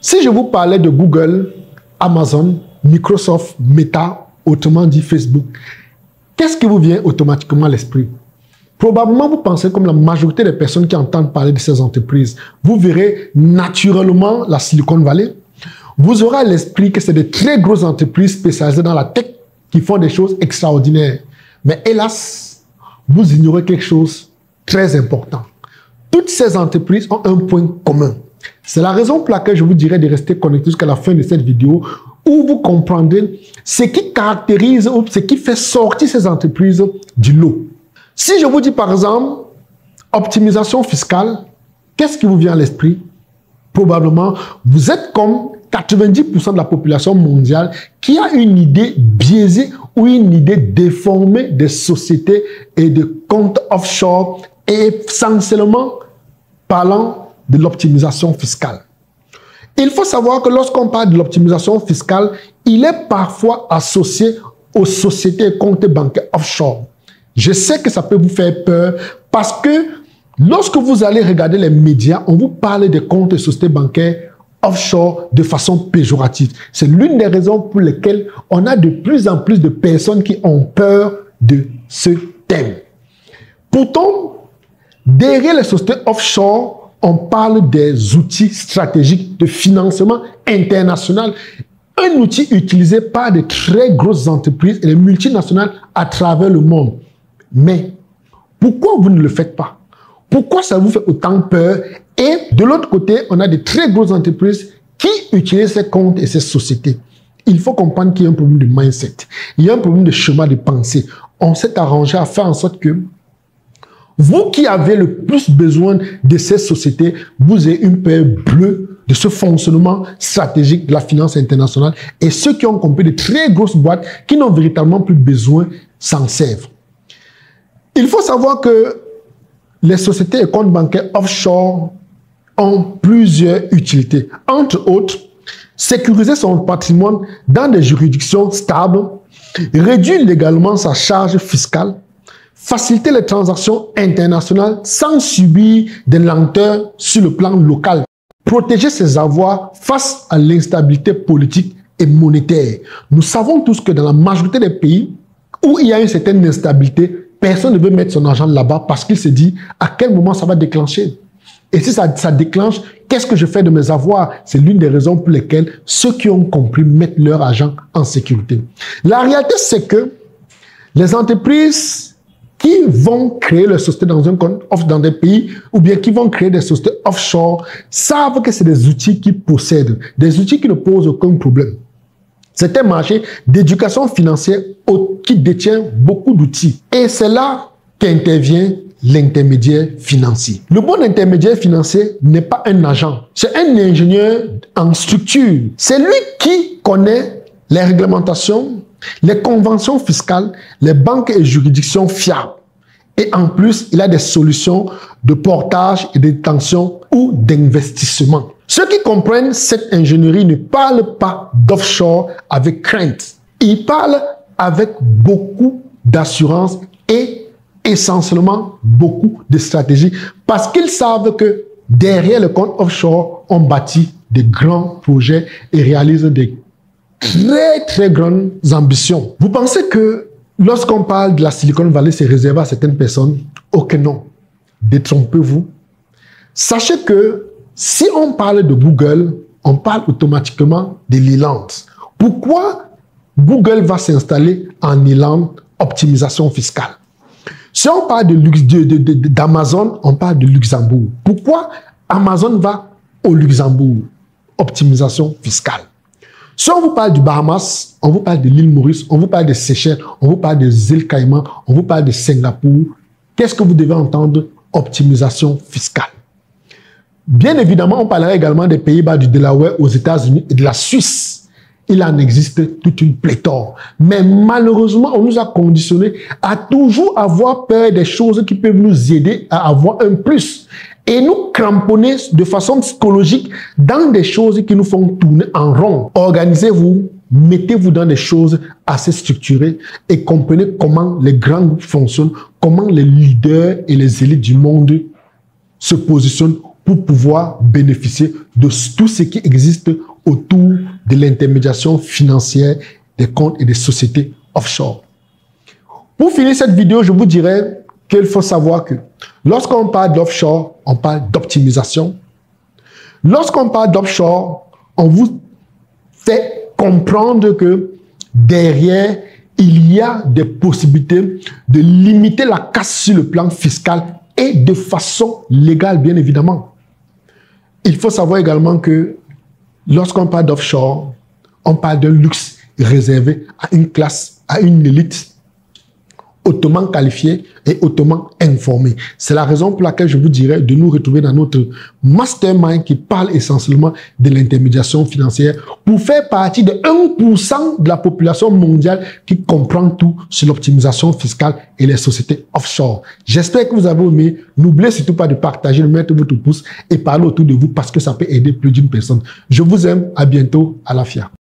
Si je vous parlais de Google, Amazon, Microsoft, Meta, autrement dit Facebook, qu'est-ce qui vous vient automatiquement à l'esprit? Probablement, vous pensez comme la majorité des personnes qui entendent parler de ces entreprises. Vous verrez naturellement la Silicon Valley. Vous aurez à l'esprit que c'est de très grosses entreprises spécialisées dans la tech qui font des choses extraordinaires. Mais hélas, vous ignorez quelque chose de très important. Toutes ces entreprises ont un point commun. C'est la raison pour laquelle je vous dirais de rester connecté jusqu'à la fin de cette vidéo où vous comprendrez ce qui caractérise ou ce qui fait sortir ces entreprises du lot. Si je vous dis par exemple optimisation fiscale, qu'est-ce qui vous vient à l'esprit? Probablement, vous êtes comme 90% de la population mondiale qui a une idée biaisée ou une idée déformée des sociétés et de comptes offshore et essentiellement parlant de l'optimisation fiscale. Il faut savoir que lorsqu'on parle de l'optimisation fiscale, il est parfois associé aux sociétés et comptes bancaires offshore. Je sais que ça peut vous faire peur parce que lorsque vous allez regarder les médias, on vous parle des comptes et sociétés bancaires offshore de façon péjorative. C'est l'une des raisons pour lesquelles on a de plus en plus de personnes qui ont peur de ce thème. Pourtant, derrière les sociétés offshore, on parle des outils stratégiques de financement international. Un outil utilisé par de très grosses entreprises et les multinationales à travers le monde. Mais pourquoi vous ne le faites pas? Pourquoi ça vous fait autant peur? Et de l'autre côté, on a de très grosses entreprises qui utilisent ces comptes et ces sociétés. Il faut comprendre qu'il y a un problème de mindset. Il y a un problème de schéma de pensée. On s'est arrangé à faire en sorte que vous qui avez le plus besoin de ces sociétés, vous avez une peur bleue de ce fonctionnement stratégique de la finance internationale et ceux qui ont compris de très grosses boîtes qui n'ont véritablement plus besoin s'en servent. Il faut savoir que les sociétés et comptes bancaires offshore ont plusieurs utilités. Entre autres, sécuriser son patrimoine dans des juridictions stables, réduire légalement sa charge fiscale, faciliter les transactions internationales sans subir des lenteurs sur le plan local, protéger ses avoirs face à l'instabilité politique et monétaire. Nous savons tous que dans la majorité des pays où il y a une certaine instabilité, personne ne veut mettre son argent là-bas parce qu'il se dit à quel moment ça va déclencher. Et si ça déclenche, qu'est-ce que je fais de mes avoirs? C'est l'une des raisons pour lesquelles ceux qui ont compris mettent leur argent en sécurité. La réalité, c'est que les entreprises qui vont créer leur société dans un compte dans des pays ou bien qui vont créer des sociétés offshore savent que c'est des outils qu'ils possèdent, des outils qui ne posent aucun problème. C'est un marché d'éducation financière qui détient beaucoup d'outils. Et c'est là qu'intervient l'intermédiaire financier. Le bon intermédiaire financier n'est pas un agent, c'est un ingénieur en structure. C'est lui qui connaît les réglementations, les conventions fiscales, les banques et juridictions fiables. Et en plus, il a des solutions de portage et de détention ou d'investissement. Ceux qui comprennent cette ingénierie ne parlent pas d'offshore avec crainte. Ils parlent avec beaucoup d'assurance et essentiellement beaucoup de stratégie parce qu'ils savent que derrière le compte offshore, on bâtit de grands projets et réalise des très grandes ambitions. Vous pensez que lorsqu'on parle de la Silicon Valley, c'est réservé à certaines personnes? Ok, non. Détrompez-vous. Sachez que si on parle de Google, on parle automatiquement de l'Irlande. Pourquoi Google va s'installer en Irlande? Optimisation fiscale. Si on parle d'Amazon, on parle de Luxembourg. Pourquoi Amazon va au Luxembourg? Optimisation fiscale. Si on vous parle du Bahamas, on vous parle de l'île Maurice, on vous parle de Seychelles, on vous parle des îles Caïmans, on vous parle de Singapour. Qu'est-ce que vous devez entendre? Optimisation fiscale. Bien évidemment, on parlera également des Pays-Bas, du Delaware aux États-Unis et de la Suisse. il en existe toute une pléthore. Mais malheureusement, on nous a conditionnés à toujours avoir peur des choses qui peuvent nous aider à avoir un plus. Et nous cramponner de façon psychologique dans des choses qui nous font tourner en rond. Organisez-vous, mettez-vous dans des choses assez structurées et comprenez comment les grands groupes fonctionnent, comment les leaders et les élites du monde se positionnent pour pouvoir bénéficier de tout ce qui existe autour de l'intermédiation financière des comptes et des sociétés offshore. Pour finir cette vidéo, je vous dirais qu'il faut savoir que lorsqu'on parle d'offshore, on parle d'optimisation. Lorsqu'on parle d'offshore, on vous fait comprendre que derrière, il y a des possibilités de limiter la casse sur le plan fiscal et de façon légale, bien évidemment. Il faut savoir également que lorsqu'on parle d'offshore, on parle d'un luxe réservé à une classe, à une élite hautement qualifiée et hautement informée. C'est la raison pour laquelle je vous dirais de nous retrouver dans notre mastermind qui parle essentiellement de l'intermédiation financière pour faire partie de 1% de la population mondiale qui comprend tout sur l'optimisation fiscale et les sociétés offshore. J'espère que vous avez aimé. N'oubliez surtout pas de partager, de mettre votre pouce et parler autour de vous parce que ça peut aider plus d'une personne. Je vous aime. À bientôt. À la FIA.